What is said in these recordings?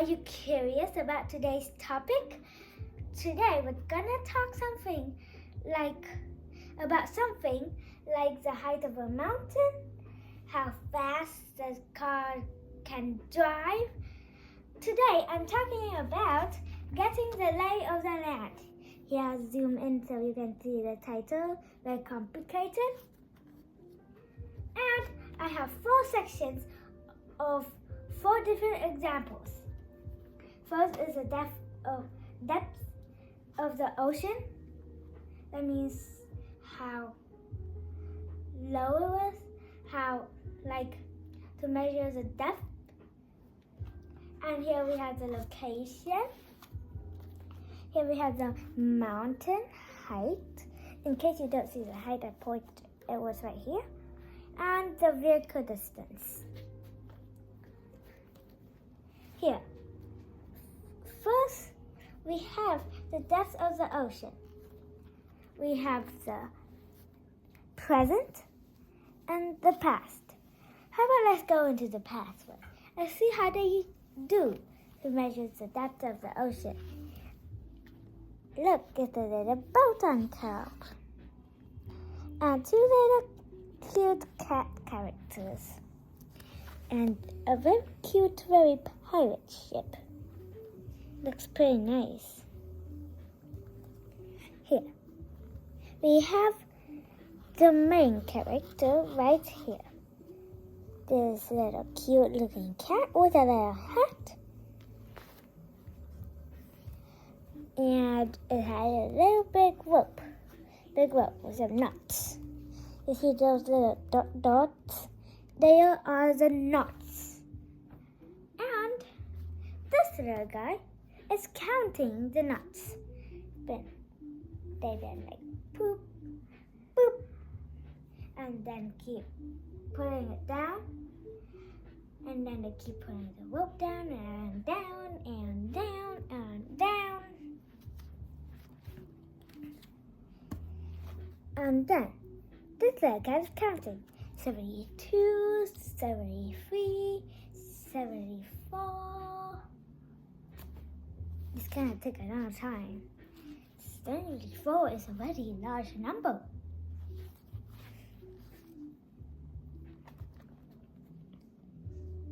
Are you curious about today's topic? Today we're gonna talk about something like the height of a mountain, how fast the car can drive. Today I'm talking about getting the lay of the land. Here, I'll zoom in so you can see the title, very complicated. And I have 4 sections of 4 different examples. First is the depth of the ocean. That means how low it was, to measure the depth. And here we have the location. Here we have the mountain height. In case you don't see the height, it was right here. And the vehicle distance. Here. First, we have the depth of the ocean. We have the present and the past. How about let's go into the past one and see how they do to measure the depth of the ocean. Look at the little boat on top. And 2 little cute cat characters. And a very cute, very pirate ship. Looks pretty nice. Here. We have the main character right here. This little cute looking cat with a little hat. And it had a little big rope with some knots. You see those little dots? They are the knots. And this little guy is counting the knots. Then they like poop, boop, and then keep putting it down. And then they keep putting the rope down and down and down and down. And then this little guy is counting 72, 73, 74. It's gonna take a long time. 74 is a very large number.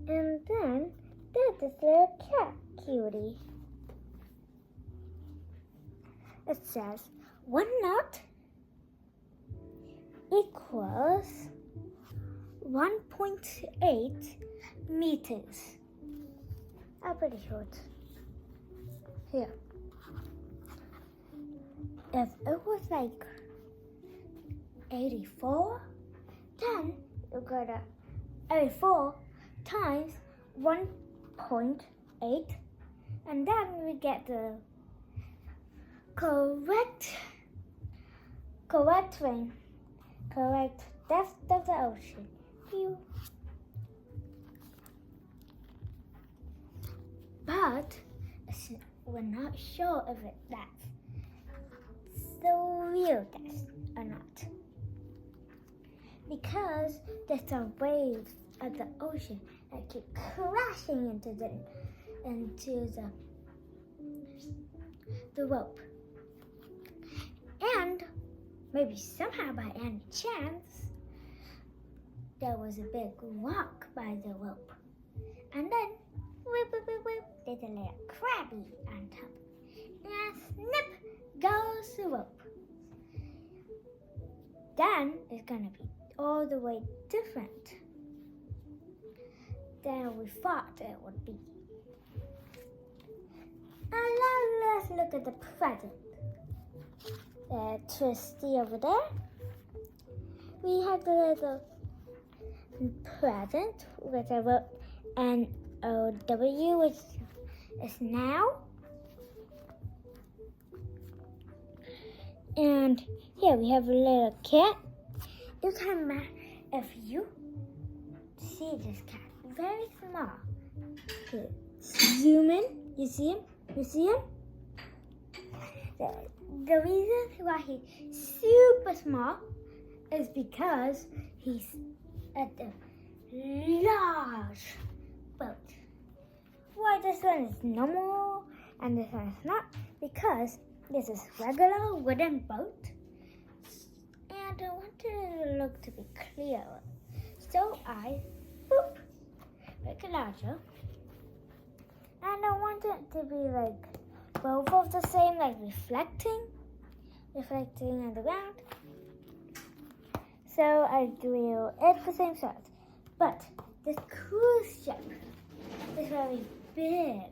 And then there's this little cat cutie. It says 1 knot equals 1.8 meters. I'm pretty short. Here. If it was like 84, then you gotta 84 times 1.8, and then we get the correct depth of the ocean. But we're not sure if that's the real depth or not, because there's some waves of the ocean that keep crashing into the rope. And maybe somehow by any chance, there was a big rock by the rope. And then, whip, there's a little crabby on top. And snip goes the rope. Then it's gonna be all the way different than we thought it would be. And now let's look at the present. Twisty over there. We have the little present, which I wrote N-O-W, which is now. And here we have a little cat. You can if you see this cat, very small. Here, zoom in. You see him? You see him? The reason why he's super small is because he's at the large boat. why this one is normal and this one is not, because this is regular wooden boat and I wanted it to look to be clear. So I make it larger, and I want it to be like both of the same, like reflecting on the ground. So I drew it the same size. But this cruise ship is very big.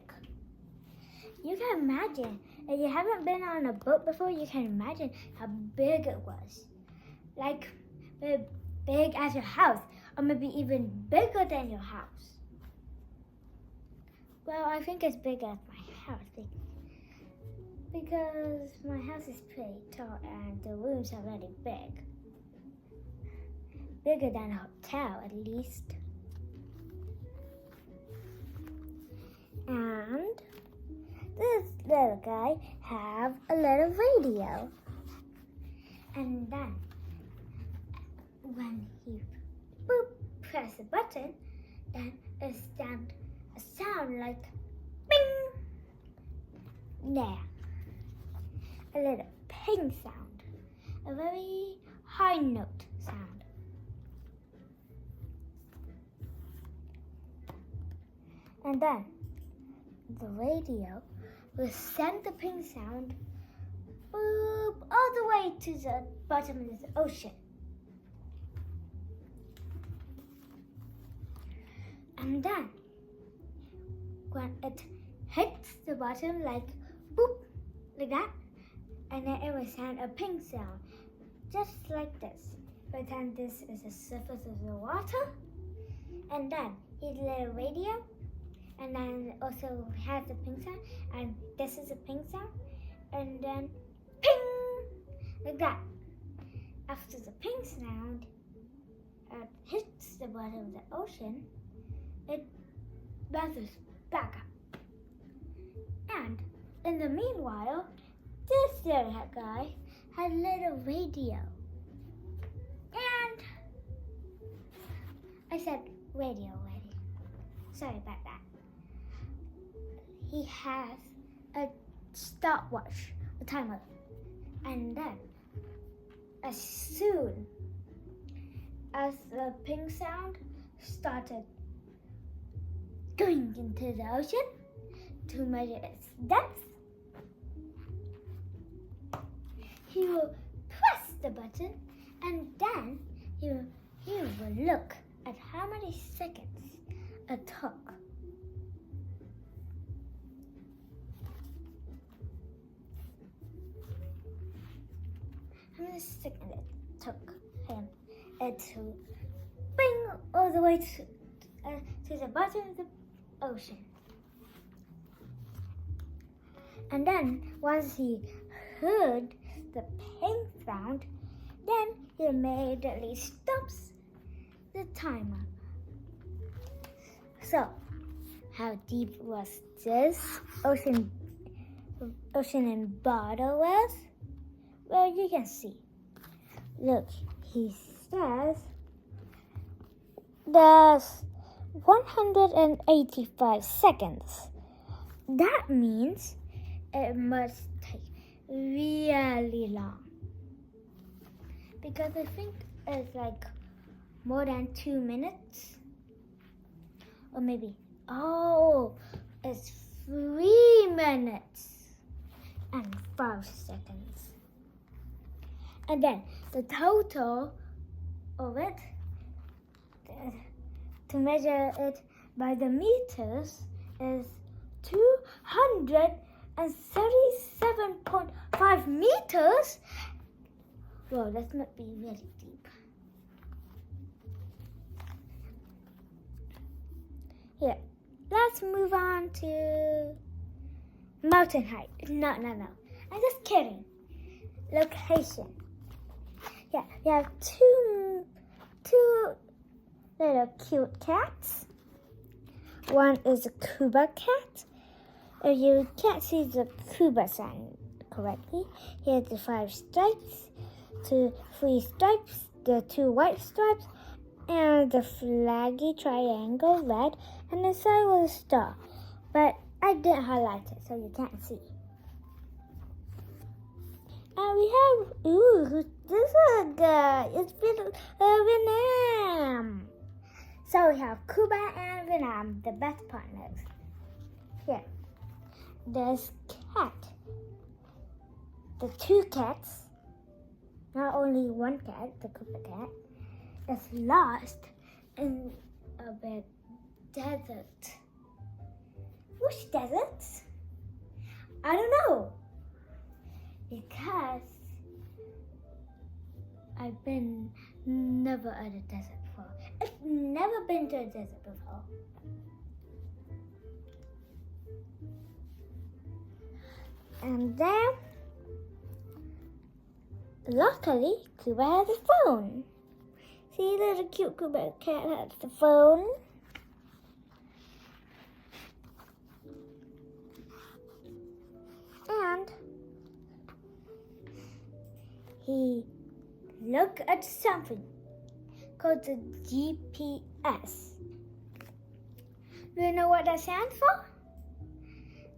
You can imagine, if you haven't been on a boat before, you can imagine how big it was. Like big as your house, or maybe even bigger than your house. Well, I think it's bigger as my house because my house is pretty tall and the rooms are really big. Bigger than a hotel, at least. And this little guy have a little radio. And then when he press the button, then it sound a sound like bing. There. A little ping sound. A very high note sound. And then the radio will send the ping sound all the way to the bottom of the ocean. And then when it hits the bottom like that, and then it will send a ping sound just like this. But then this is the surface of the water, and then here's a little radio. And then it also has a ping sound, and this is a ping sound, and then ping, like that. After the ping sound hits the bottom of the ocean, it bounces back up. And in the meanwhile, this little guy had a little radio. And I said radio already. Sorry about that. He has a stopwatch, a timer, and then as soon as the ping sound started going into the ocean to measure its depth, he will press the button, and then he will look at how many seconds it took. How many seconds it took him to bring all the way to the bottom of the ocean. And then once he heard the ping sound, then he immediately stops the timer. So, how deep was this ocean and bottle was? Well, you can see. Look, he says there's 185 seconds. That means it must take really long. Because I think it's like more than 2 minutes. Or maybe, it's 3 minutes and 5 seconds. And then the total of it, to measure it by the meters, is 237.5 meters. Whoa, that might be really deep. Here, let's move on to mountain height. No. I'm just kidding. Location. Yeah, we have two little cute cats. One is a Cuba cat. If you can't see the Cuba sign correctly, here's the 5 stripes, 3 stripes, the 2 white stripes, and the flaggy triangle red, and the side with a star. but I didn't highlight it so you can't see. And we have, this is good. It's Vietnam. So we have Cuba and Vietnam, the best partners. Here, there's cat. The two cats, not only one cat, the Cuba cat, is lost in a big desert. Which desert? I don't know. Because I've been never at a desert before. I've never been to a desert before. And then, luckily, Cuba has a phone. See, little cute Cuba cat has the phone. And he looked at something called the GPS. Do you know what that stands for?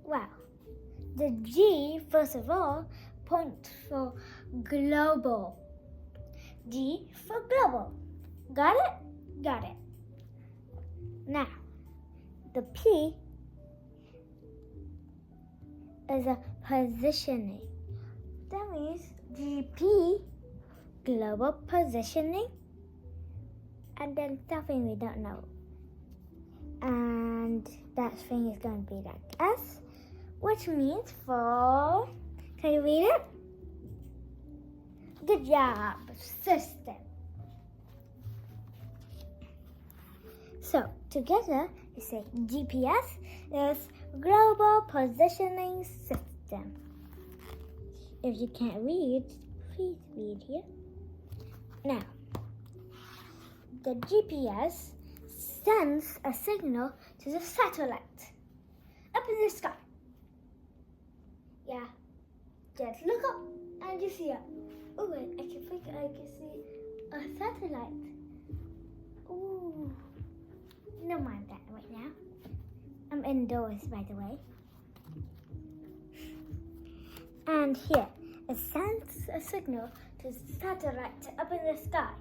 Well, the G, first of all, points for global. G for global. Got it? Got it. Now, the P is a positioning. That means GP, global positioning, and then something we don't know. And that thing is going to be like S, which means for, can you read it? Good job, system. So, together, we say GPS is Global Positioning System. If you can't read, please read here. Now, the GPS sends a signal to the satellite up in the sky. Yeah, just look up and you see it. Oh, wait, I can see a satellite. Ooh, no mind that right now. I'm indoors, by the way. And here, it sends a signal to the satellite up in the sky.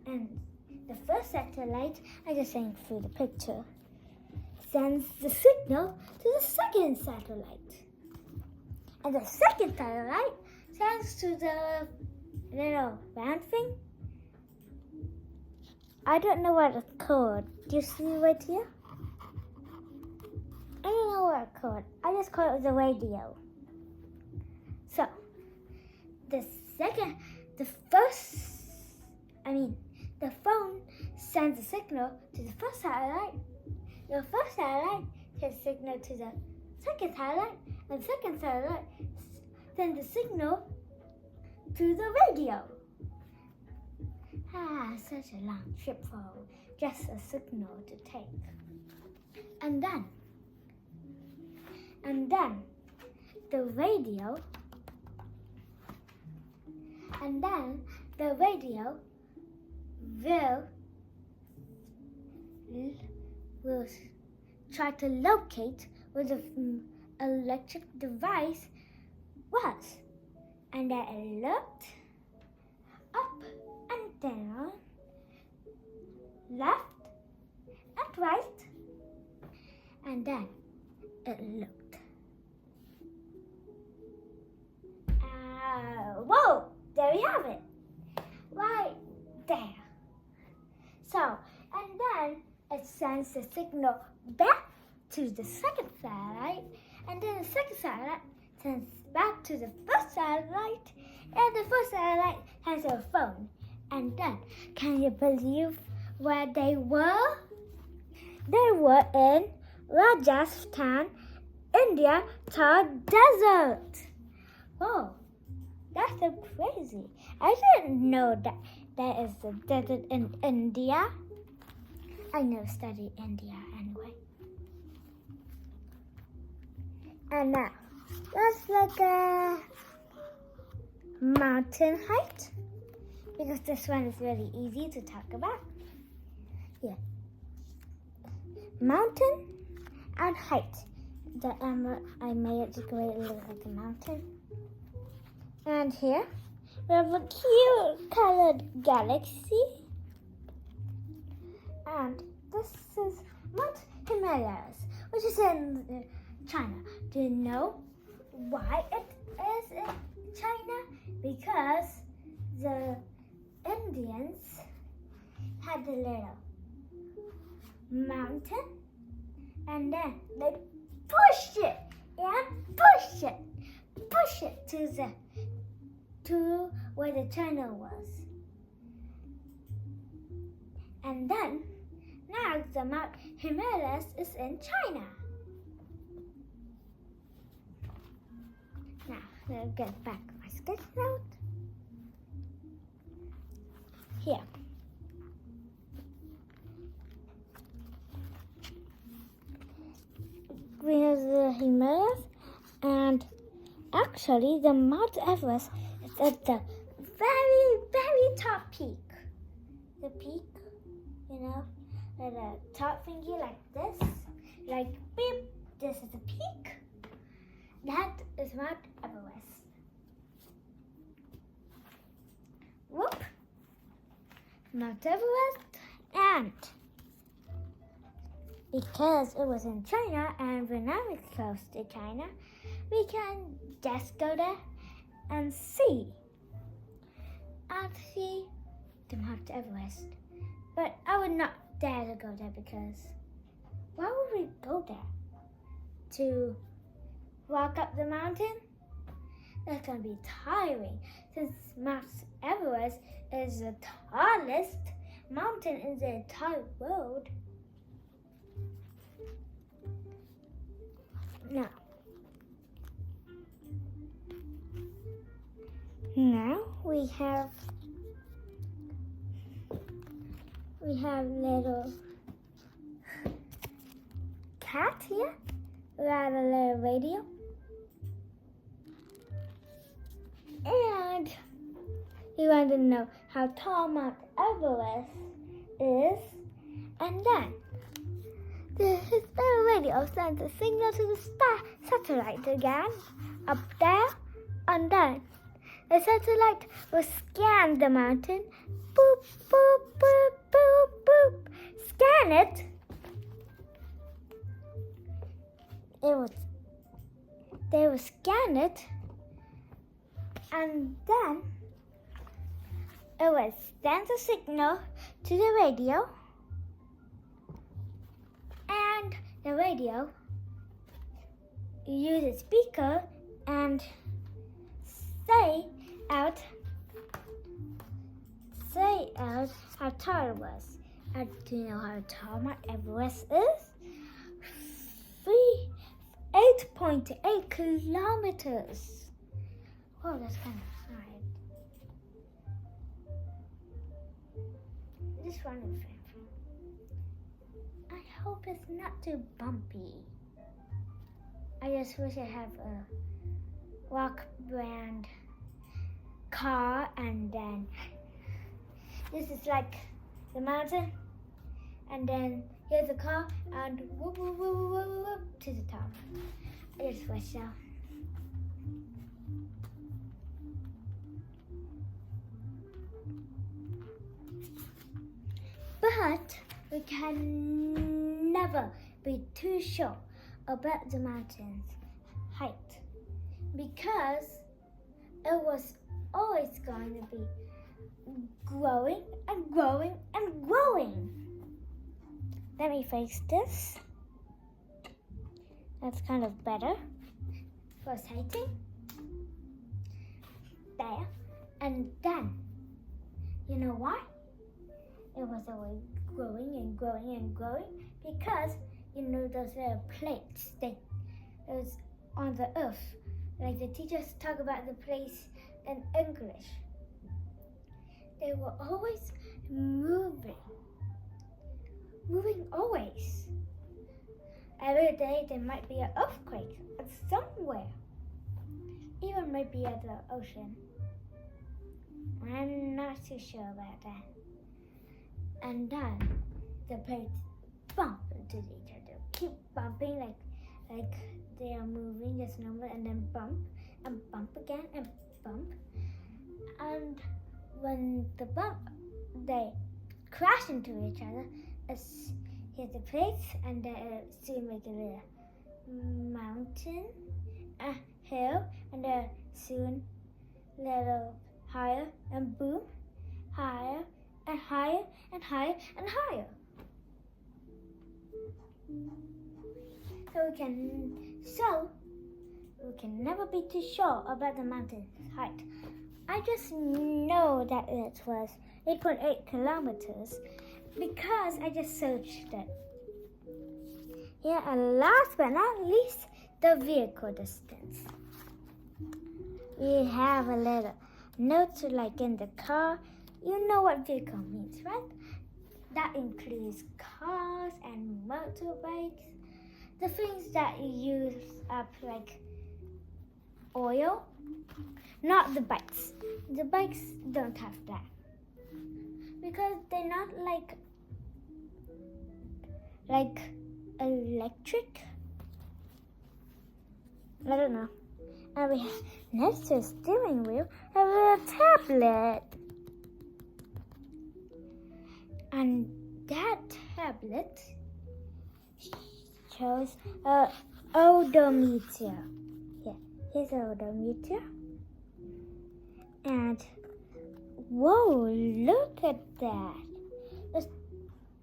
And the first satellite, I just saying through the picture, sends the signal to the second satellite. And the second satellite sends to the little round thing. I don't know what it's called. Do you see right here? I don't know what it's called. I just call it the radio. So, the phone sends a signal to the first satellite. The first satellite sends a signal to the second satellite. And the second satellite sends a signal to the radio. Such a long trip for just a signal to take. And then the radio will try to locate where the electric device was. And then it looked up and down, left and right, and then it looked. Whoa, there we have it, right there. So, and then it sends the signal back to the second satellite, and then the second satellite sends back to the first satellite, and the first satellite has a phone. And then, can you believe where they were? They were in Rajasthan, India, Thar Desert. Whoa, that's so crazy. I didn't know that there is a desert in India. I never studied India anyway. And now, let's look at mountain height, because this one is really easy to talk about. Here, mountain and height I made it to create look like a mountain. And here we have a cute colored galaxy. And this is Mount Himalayas, which is in China. Do you know why it is in China? Because the Indians had a little mountain and then they pushed it and push it to where the China was. And then now the Mount Himalayas is in China. Now let's get back my sketch note. Here. We have the Himalayas, and actually the Mount Everest is at the very, very top peak. The peak, you know, at the top thingy like this, like beep, this is the peak. That is Mount Everest. Whoop, Mount Everest, and because it was in China and we're now close to China, we can just go there and see the Mount Everest. But I would not dare to go there because why would we go there? To walk up the mountain? That's going to be tiring since Mount Everest is the tallest mountain in the entire world. Now we have little cat here. We have a little radio. And we want to know how tall Mount Everest is. And then this little radio sends a signal to the satellite again up there. And then the satellite will scan the mountain. Boop, boop, boop, boop, boop. Scan it. They will scan it. And then it will send a signal to the radio. And the radio uses a speaker and say out how tall it was. And do you know how tall Mount Everest is? 8.8 kilometers. Oh, that's kind of high. This one is I hope it's not too bumpy. I just wish I have a rock band car, and then this is like the mountain, and then here's the car, and whoop, whoop, whoop, whoop, whoop, to the top. I just wish so. But we can never be too sure about the mountain's height because it was always going to be growing and growing and growing. Let me fix this. That's kind of better for sighting. There. And then, you know why? It was always growing and growing and growing because, you know, those little plates that was on the earth. Like the teachers talk about the plates in English. They were always moving always. Every day there might be an earthquake somewhere, even maybe at the ocean. I'm not too sure about that. And then the plates bump into each other, keep bumping like like they are moving just normal, and then bump and bump again and bump. And when the bump, they crash into each other. It's hit the place, and then soon make a little mountain, a hill, and then soon little higher, and boom, higher and higher and higher and higher. So we can never be too sure about the mountain's height. I just know that it was 8.8 kilometers because I just searched it. Yeah, and last but not least, the vehicle distance. We have a little note like in the car. You know what vehicle means, right? That includes cars and motorbikes. The things that you use up like oil. Not the bikes. The bikes don't have that. Because they're not like electric. I don't know. And we have next to the steering wheel have a tablet. And that tablet shows an odometer. Yeah, here's an odometer. And whoa, look at that. It's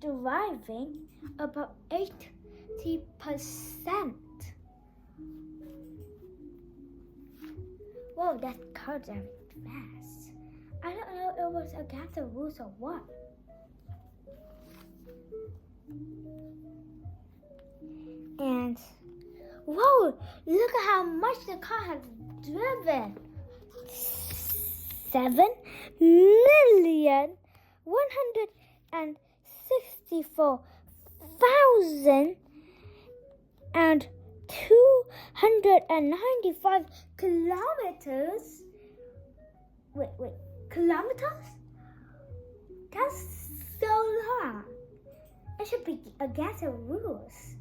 driving about 80%. Whoa, that car's driving fast. I don't know if it was against the rules or what. And whoa, look at how much the car has driven. 7,164,295 kilometers. Wait, kilometers? That's so long. It should be against the rules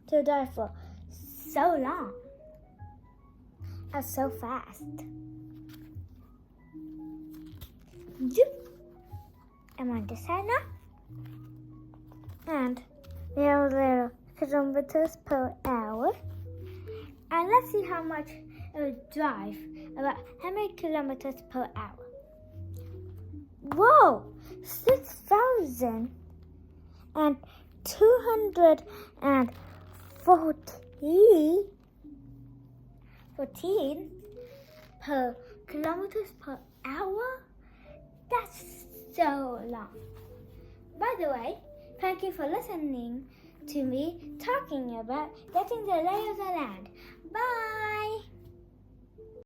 to drive for so long and so fast. I'm on this side now. And we have little kilometers per hour. And let's see how much it will drive. About how many kilometers per hour? Whoa! 6,214 per kilometers per hour? That's so long. By the way, thank you for listening to me talking about getting the lay of the land. Bye!